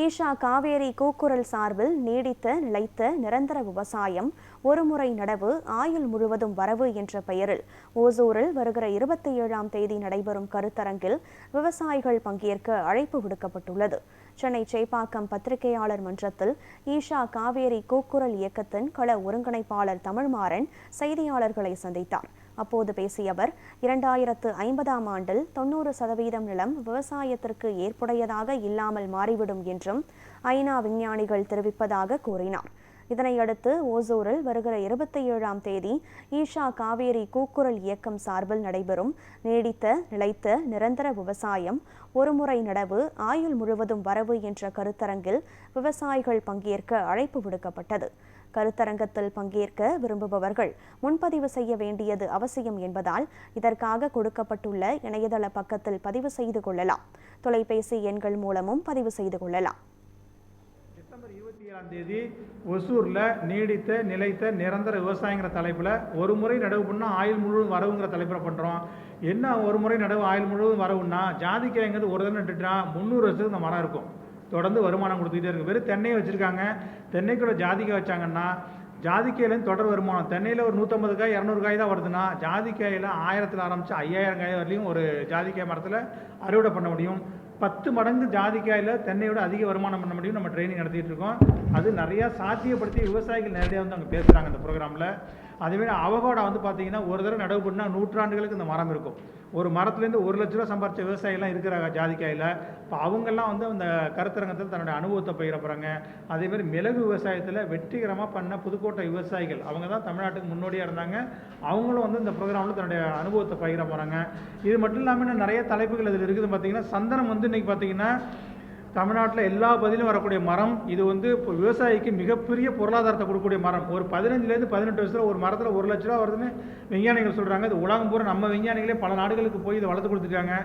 ஈஷா காவேரி கூக்குரல் சார்பில் நீடித்த நிலைத்த நிரந்தர விவசாயம் ஒருமுறை நடவு ஆயுள் முழுவதும் வரவு என்ற பெயரில் ஓசூரில் வருகிற 27ஆம் தேதி நடைபெறும் கருத்தரங்கில் விவசாயிகள் பங்கேற்க அழைப்பு விடுக்கப்பட்டுள்ளது. சென்னை சேப்பாக்கம் பத்திரிகையாளர் மன்றத்தில் ஈஷா காவேரி கூக்குரல் இயக்கத்தின் கள ஒருங்கிணைப்பாளர் தமிழ்மாறன் செய்தியாளர்களை சந்தித்தார். அப்போது பேசிய அவர் 2050ஆம் ஆண்டில் 90% நிலம் விவசாயத்திற்கு ஏற்புடையதாக இல்லாமல் மாறிவிடும் என்றும் ஐநா விஞ்ஞானிகள் தெரிவிப்பதாக கூறினார். இதனையடுத்து ஓசூரில் வருகிற 27ஆம் தேதி ஈஷா காவேரி கூக்குரல் இயக்கம் சார்பில் நடைபெறும் நீடித்த நிலைத்த நிரந்தர விவசாயம் ஒருமுறை நடவு ஆயுள் முழுவதும் வரவு என்ற கருத்தரங்கில் விவசாயிகள் பங்கேற்க அழைப்பு விடுக்கப்பட்டது. கருத்தரங்கத்தில் பங்கேற்க விரும்புபவர்கள் முன்பதிவு செய்ய வேண்டியது அவசியம் என்பதால் இதற்காக கொடுக்கப்பட்டுள்ள இணையதள பக்கத்தில் பதிவு செய்து கொள்ளலாம். தொலைபேசி எண்கள் மூலமும் பதிவு செய்து கொள்ளலாம். டிசம்பர் 27ஆம் தேதி ஒசூரில் நீடித்த நிலைத்த நிரந்தர விவசாயங்கிற தலைப்பில் ஒரு முறை நடவு பண்ணால் ஆயுள் முழுவதும் வரவுங்கிற தலைப்பில் பண்ணுறோம். என்ன ஒரு முறை நடவு ஆயுள் முழுவதும் வரவுன்னா, ஜாதிக்காய்ங்கிறது ஒரு தடவை நட்டுட்டா 300 வருஷத்துக்கு இந்த மரம் இருக்கும், தொடர்ந்து வருமானம் கொடுத்துக்கிட்டே இருக்குது. வெறும் தென்னையை வச்சுருக்காங்க, தென்னைக்கூட ஜாதிக்காய் வச்சாங்கன்னா ஜாதிக்காயிலேருந்து தொடர் வருமானம். தென்னையில் ஒரு 150 காய் 200 காய் தான் வருதுன்னா, ஜாதிக்காயில் 1000 ஆரம்பித்து 5000 காய் வரலையும் ஒரு ஜாதிக்காய் மரத்தில் அறுவடை பண்ண முடியும். 10 மடங்கு ஜாதிக்காயில் தென்னையோட அதிக வருமானம் பண்ண முடியும். நம்ம ட்ரைனிங் நடத்திட்டு இருக்கோம். அது நிறையா சாத்தியப்படுத்தி விவசாயிகள் நேரடியாக வந்து அங்கே பேசுகிறாங்க இந்த ப்ரோக்ராமில். அதேமாதிரி அவகோடா வந்து பார்த்தீங்கன்னா ஒரு தடவை நடவு பண்ணால் 100 ஆண்டுகளுக்கு இந்த மரம் இருக்கும். ஒரு மரத்துலேருந்து 1 லட்ச ரூபா சம்பாரிச்ச விவசாயிகள்லாம் இருக்கிறாங்க ஜாதிக்காயில். இப்போ அவங்கெல்லாம் வந்து அந்த கருத்தரங்கத்தில் தன்னுடைய அனுபவத்தை பகிர போகிறாங்க. அதேமாதிரி மிளகு விவசாயத்தில் வெற்றிகரமாக பண்ண புதுக்கோட்டை விவசாயிகள் அவங்க தான் தமிழ்நாட்டுக்கு முன்னோடியாக இருந்தாங்க. அவங்களும் வந்து இந்த ப்ரோக்ராமில் தன்னுடைய அனுபவத்தை பகிர போகிறாங்க. இது மட்டும் இல்லாமல் நிறைய தலைப்புகள் இதில் இருக்குது. பார்த்திங்கன்னா சந்தனம் வந்து இன்றைக்கி பார்த்திங்கன்னா தமிழ்நாட்டில் எல்லா பகுதியிலும் வரக்கூடிய மரம். இது வந்து இப்போ விவசாயிக்கு மிகப்பெரிய பொருளாதாரத்தை கொடுக்கக்கூடிய மரம். ஒரு 15லேருந்து 18 வருஷத்தில் ஒரு மரத்தில் 1 லட்ச ரூபா வருதுன்னு விஞ்ஞானிகள் சொல்கிறாங்க. இது உலகம் பூரா நம்ம விஞ்ஞானிகளே பல நாடுகளுக்கு போய் இதை வளர்த்து கொடுத்துருக்காங்க.